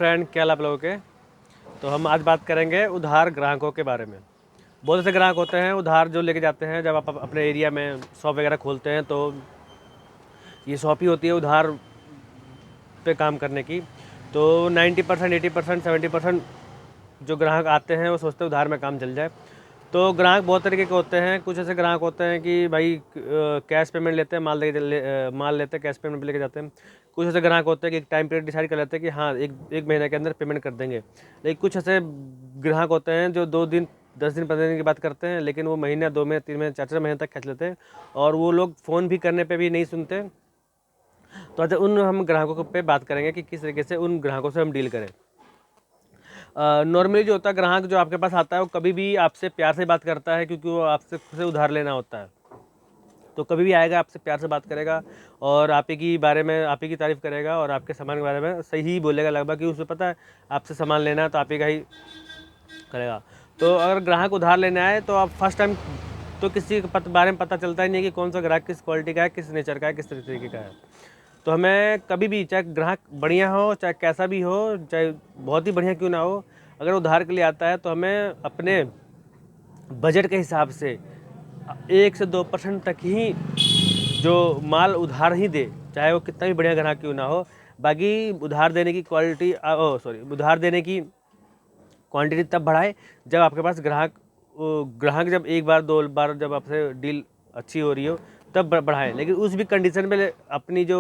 Friend, क्या हाल आप लोगों के। तो हम आज बात करेंगे उधार ग्राहकों के बारे में। बहुत ऐसे ग्राहक होते हैं उधार जो लेके जाते हैं। जब आप अपने एरिया में शॉप वगैरह खोलते हैं तो ये शॉप ही होती है उधार पे काम करने की। तो 90%, 80%, 70% जो ग्राहक आते हैं वो सोचते हैं उधार में काम चल जाए। तो ग्राहक बहुत तरीके के होते हैं। कुछ ऐसे ग्राहक होते हैं कि भाई कैश पेमेंट लेते हैं, माल लेते हैं, कैश पेमेंट पे लेके जाते हैं। कुछ ऐसे ग्राहक होते हैं कि एक टाइम पीरियड डिसाइड कर लेते हैं कि हाँ एक महीने के अंदर पेमेंट कर देंगे। लेकिन कुछ ऐसे ग्राहक होते हैं जो 2 दिन, 10 दिन, 15 दिन की बात करते हैं, लेकिन वो महीने, 2 महीने, 3 महीने, 4 महीने तक खींच लेते हैं। और वो लोग फ़ोन भी करने पर भी नहीं सुनते। तो आज उन हम ग्राहकों पे बात करेंगे कि किस तरीके से उन ग्राहकों से हम डील करें। नॉर्मली जो होता है ग्राहक जो आपके पास आता है वो कभी भी आपसे प्यार से बात करता है, क्योंकि वो आपसे खुद से उधार लेना होता है। तो कभी भी आएगा आपसे प्यार से बात करेगा और आप ही की बारे में, आप ही की तारीफ़ करेगा और आपके सामान के बारे में सही ही बोलेगा लगभग, कि उसे पता है आपसे सामान लेना है तो आप ही का ही करेगा। तो अगर ग्राहक उधार लेने आए तो आप फर्स्ट टाइम तो किसी के बारे में पता चलता ही नहीं कि कौन सा ग्राहक किस क्वालिटी का है, किस नेचर का है, किस तरीके का है। तो हमें कभी भी, चाहे ग्राहक बढ़िया हो, चाहे कैसा भी हो, चाहे बहुत ही बढ़िया क्यों ना हो, अगर उधार के लिए आता है तो हमें अपने बजट के हिसाब से 1 से 2% तक ही जो माल उधार ही दे, चाहे वो कितना भी बढ़िया ग्राहक क्यों ना हो। बाकी उधार देने की उधार देने की क्वांटिटी तब बढ़ाए जब आपके पास ग्राहक जब एक बार, 2 बार जब आपसे डील अच्छी हो रही हो तब बढ़ाएं। लेकिन उस भी कंडीशन में अपनी जो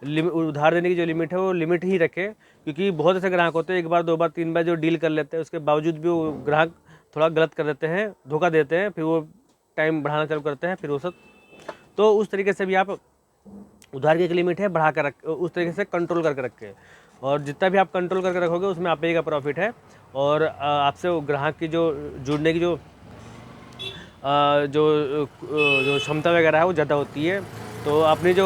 उधार देने की जो लिमिट है वो लिमिट ही रखें, क्योंकि बहुत ऐसे ग्राहक होते हैं 1 बार, 2 बार, 3 बार जो डील कर लेते हैं, उसके बावजूद भी वो ग्राहक थोड़ा गलत कर देते हैं, धोखा देते हैं, फिर वो टाइम बढ़ाना चालू करते हैं, फिर वो सब। तो उस तरीके से भी आप उधार की एक लिमिट है, बढ़ा कर उस तरीके से कंट्रोल करके रखें। और जितना भी आप कंट्रोल करके रखोगे उसमें आप ही का प्रॉफिट है। और आपसे वो ग्राहक की जो जुड़ने की जो क्षमता वगैरह है वो ज़्यादा होती है। तो आपने जो,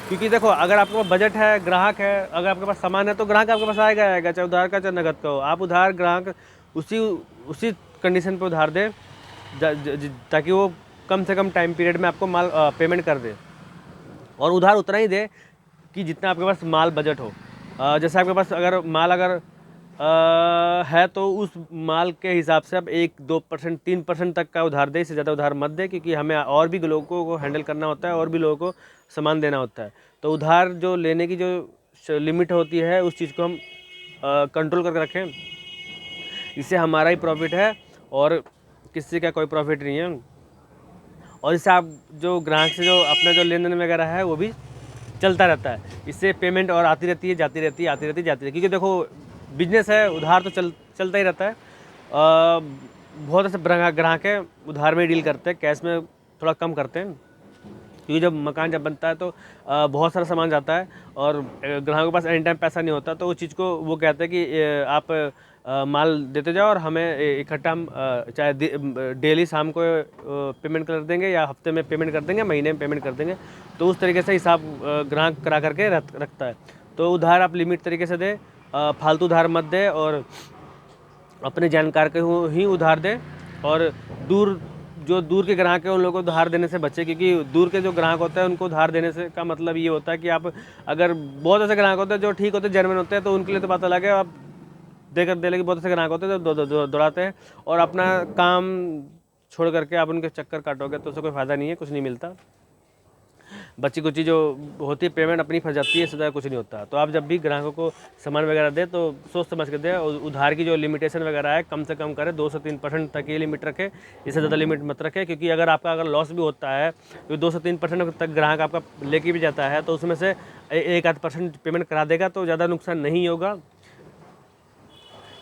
क्योंकि देखो अगर आपके पास बजट है, ग्राहक है, अगर आपके पास सामान है तो ग्राहक आपके पास आएगा, चाहे उधार का चाहे नगद का हो। आप उधार ग्राहक उसी उसी कंडीशन पे उधार दें ताकि वो कम से कम टाइम पीरियड में आपको माल पेमेंट कर दे। और उधार उतना ही दे कि जितना आपके पास माल बजट हो। जैसे आपके पास अगर है तो उस माल के हिसाब से आप 1-2%, 3% तक का उधार दे, इससे ज़्यादा उधार मत दे, क्योंकि हमें और भी लोगों को हैंडल करना होता है और भी लोगों को सामान देना होता है। तो उधार जो लेने की जो लिमिट होती है उस चीज़ को हम कंट्रोल करके रखें। इससे हमारा ही प्रॉफिट है और किसी का कोई प्रॉफिट नहीं है। और इससे आप जो ग्राहक से जो अपना जो लेन देन वगैरह है वो भी चलता रहता है। इससे पेमेंट और आती रहती है, जाती रहती है, आती रहती है, जाती रहती है, क्योंकि देखो बिजनेस है, उधार तो चलता ही रहता है। बहुत ऐसे ग्राहक हैं उधार में डील करते हैं, कैश में थोड़ा कम करते हैं, क्योंकि जब मकान जब बनता है तो बहुत सारा सामान जाता है और ग्राहकों के पास एनी टाइम पैसा नहीं होता। तो उस चीज़ को वो कहते हैं कि आप माल देते जाओ और हमें इकट्ठा हम चाहे डेली शाम को पेमेंट कर देंगे या हफ्ते में पेमेंट कर देंगे, महीने में पेमेंट कर देंगे। तो उस तरीके से हिसाब ग्राहक करा करके रखता है। तो उधार आप लिमिट तरीके से दें, फालतू उधार मत दें और अपने जानकार के ही उधार दें। और दूर के ग्राहक हैं उन लोगों को उधार देने से बचें, क्योंकि दूर के जो ग्राहक होते हैं उनको उधार देने से का मतलब ये होता है कि आप, अगर बहुत ऐसे ग्राहक होते हैं जो ठीक होते हैं, जेन्युइन होते हैं, तो उनके लिए तो बात अलग है, आप देकर दे लेंगे। बहुत ऐसे ग्राहक होते हैं जो दौड़ाते हैं और अपना काम छोड़ करके आप उनके चक्कर काटोगे तो उससे कोई फ़ायदा नहीं है, कुछ नहीं मिलता। बच्ची कुची जो होती है पेमेंट अपनी फंस जाती है, इससे ज़्यादा कुछ नहीं होता। तो आप जब भी ग्राहकों को सामान वगैरह दें तो सोच समझ के दें। उधार की जो लिमिटेशन वगैरह है कम से कम करें, 2 से 3% तक ये लिमिट रखें, इससे ज़्यादा लिमिट मत रखें। क्योंकि अगर लॉस भी होता है तो 2 से 3% तक ग्राहक आपका लेके भी जाता है, तो उसमें से 1-8% पेमेंट करा देगा तो ज़्यादा नुकसान नहीं होगा।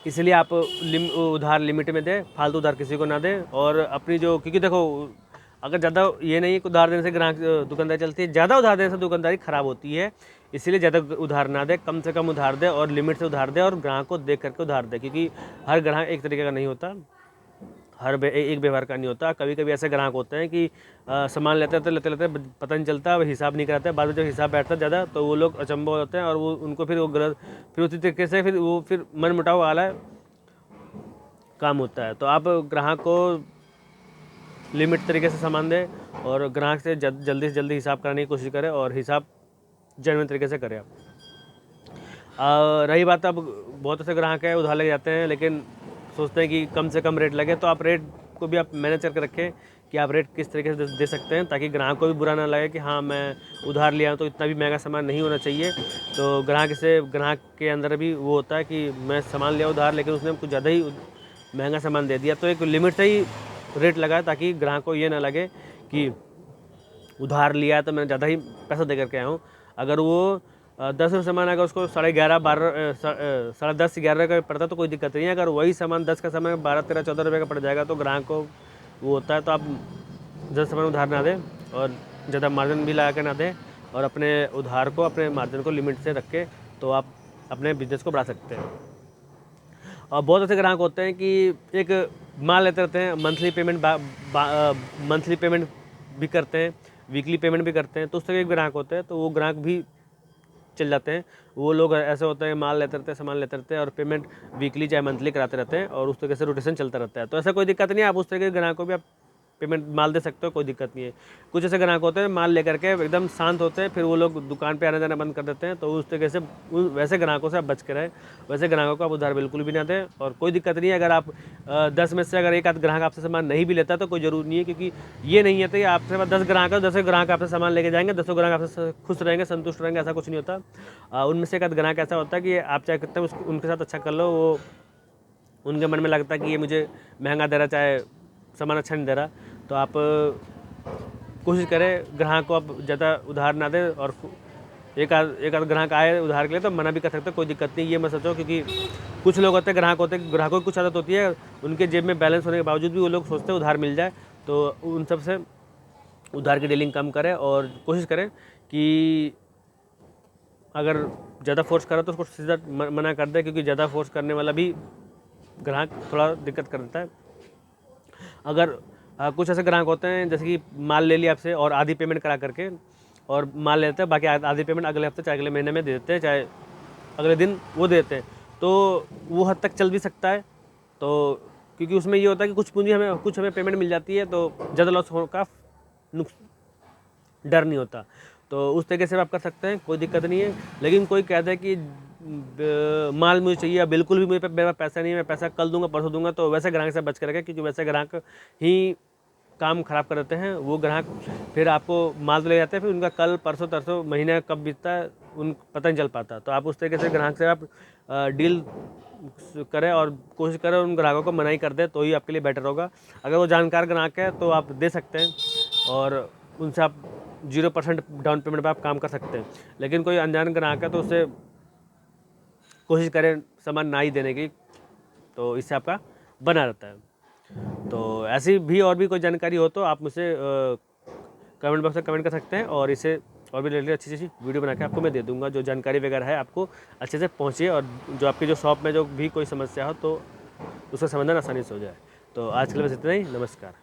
इसलिए आप उधार लिमिट में दें, फालतू उधार किसी को ना दें। और अपनी जो, क्योंकि देखो अगर ज़्यादा ये नहीं है कि उधार देने से ग्राहक दुकानदारी चलती है, ज़्यादा उधार देने से दुकानदारी ख़राब होती है। इसीलिए ज़्यादा उधार ना दें, कम से कम उधार दें और लिमिट से उधार दें और ग्राहक को देख करके उधार दें, क्योंकि हर ग्राहक एक तरीके का नहीं होता, एक व्यवहार का नहीं होता। कभी कभी ऐसे ग्राहक होते हैं कि सामान लेते लेते पता नहीं चलता, हिसाब नहीं कराते, बाद में जब हिसाब बैठता ज़्यादा तो वो लोग अचंभव हो जाते हैं और वो उनको फिर वो गलत, फिर उसी तरीके से फिर मन मुटाव वाला काम होता है। तो आप ग्राहक को लिमिट तरीके से सामान दें और ग्राहक से जल्दी से जल्दी हिसाब कराने की कोशिश करें और हिसाब जेन्युइन तरीके से करें आप। रही बात, अब बहुत ऐसे ग्राहक हैं उधार ले जाते हैं लेकिन सोचते हैं कि कम से कम रेट लगे, तो आप रेट को भी आप मैनेज करके रखें कि आप रेट किस तरीके से दे सकते हैं, ताकि ग्राहक को भी बुरा ना लगे कि हाँ मैं उधार लिया हूँ तो इतना भी महंगा सामान नहीं होना चाहिए। तो ग्राहक के अंदर भी वो होता है कि मैं सामान लिया उधार लेकिन उसने कुछ ज़्यादा ही महंगा सामान दे दिया, तो एक लिमिट से ही रेट लगाए ताकि ग्राहक को ये ना लगे कि उधार लिया है तो मैंने ज़्यादा ही पैसा दे करके आया हूँ। अगर वो 10 रुपये सामान अगर उसको 10:30 11 का पड़ता तो कोई दिक्कत नहीं है। अगर वही सामान 10 का सामान 12 13 14 रुपये का पड़ जाएगा तो ग्राहक को वो होता है। तो आप ज़्यादा सामान उधार ना दें और ज़्यादा मार्जिन भी लगा के ना दें, और अपने उधार को, अपने मार्जिन को लिमिट से रख के तो आप अपने बिजनेस को बढ़ा सकते हैं। और बहुत ऐसे ग्राहक होते हैं कि एक माल लेते रहते हैं, मंथली पेमेंट भी करते हैं, वीकली पेमेंट भी करते हैं, तो उस तरह के ग्राहक होते हैं, तो वो ग्राहक भी चल जाते हैं। वो लोग ऐसे होते हैं माल लेते रहते हैं, सामान लेते रहते हैं और पेमेंट वीकली चाहे मंथली कराते रहते हैं और उस तरीके से रोटेशन चलता रहता है। तो ऐसा कोई दिक्कत नहीं है, आप उस तरह के ग्राहक को भी आप पेमेंट माल दे सकते हो, कोई दिक्कत नहीं है। कुछ ऐसे ग्राहक होते हैं माल लेकर के एकदम शांत होते हैं, फिर वो लोग दुकान पे आना जाना बंद कर देते हैं, तो उस तरीके से वैसे ग्राहकों से आप बच के रहें। वैसे ग्राहकों को आप उधार बिल्कुल भी ना दें, और कोई दिक्कत नहीं है अगर आप 10 में से अगर एक आध ग्राहक आपसे सामान नहीं भी लेता तो कोई ज़रूरी नहीं है, क्योंकि ये नहीं है कि आपसे 10 ग्राहक है, 10 ग्राहक आपसे सामान लेके जाएंगे, 10 ग्राहक आपसे खुश रहेंगे, संतुष्ट रहेंगे, ऐसा कुछ नहीं होता। उनमें से एक आध ग्राहक ऐसा होता है कि आप चाहे कितना उनके साथ अच्छा कर लो, वो उनके मन में लगता है कि ये मुझे महंगा दे रहा, चाहे सामान अच्छा नहीं दे रहा। तो आप कोशिश करें ग्राहक को आप ज़्यादा उधार ना दें, और एक आध ग्राहक आए उधार के लिए तो मना भी कर सकते हैं, कोई दिक्कत नहीं, ये मत सोचो। क्योंकि कुछ लोग होते हैं ग्राहकों की कुछ आदत होती है, उनके जेब में बैलेंस होने के बावजूद भी वो लोग सोचते हैं उधार मिल जाए, तो उन सब से उधार की डीलिंग कम करें और कोशिश करें कि अगर ज़्यादा फोर्स करो तो उसको सीधा मना कर दे, क्योंकि ज़्यादा फोर्स करने वाला भी ग्राहक थोड़ा दिक्कत कर देता है। अगर कुछ ऐसे ग्राहक होते हैं जैसे कि माल ले लिया आपसे और आधी पेमेंट करा करके और माल ले लेते हैं, बाकी आधी पेमेंट अगले हफ्ते चाहे अगले महीने में दे देते हैं, चाहे अगले दिन वो देते हैं, तो वो हद तक चल भी सकता है। तो क्योंकि उसमें ये होता है कि कुछ हमें पेमेंट मिल जाती है, तो ज़्यादा लॉस होने का डर नहीं होता। तो उस तरीके से आप कर सकते हैं, कोई दिक्कत नहीं है। लेकिन कोई कहता है कि माल मुझे चाहिए, बिल्कुल भी मेरे पास पैसा नहीं है, मैं पैसा कल दूंगा परसों दूंगा, तो वैसे ग्राहक से बच कर रखें, क्योंकि वैसे ग्राहक ही काम ख़राब कर देते हैं। वो ग्राहक फिर आपको माल तो ले जाते हैं, फिर उनका कल परसों तरसों महीने कब बीतता है पता नहीं चल पाता। तो आप उस तरीके से ग्राहक से आप डील करें और कोशिश करें उन ग्राहकों को मनाही कर दें, तो ही आपके लिए बेटर होगा। अगर वो जानकार ग्राहक है तो आप दे सकते हैं और उनसे आप 0% डाउन पेमेंट पर आप काम कर सकते हैं। लेकिन कोई अनजान ग्राहक है तो उससे कोशिश करें सामान ना ही देने की, तो इससे आपका बना रहता है। तो ऐसी भी और भी कोई जानकारी हो तो आप मुझसे कमेंट बॉक्स में कमेंट कर सकते हैं, और इसे और भी रिलेटेड अच्छी अच्छी वीडियो बना के आपको मैं दे दूंगा, जो जानकारी वगैरह है आपको अच्छे से पहुँचे, और जो आपकी जो शॉप में जो भी कोई समस्या हो तो उसका समाधान आसानी से हो जाए। तो आज के लिए बस इतना ही, नमस्कार।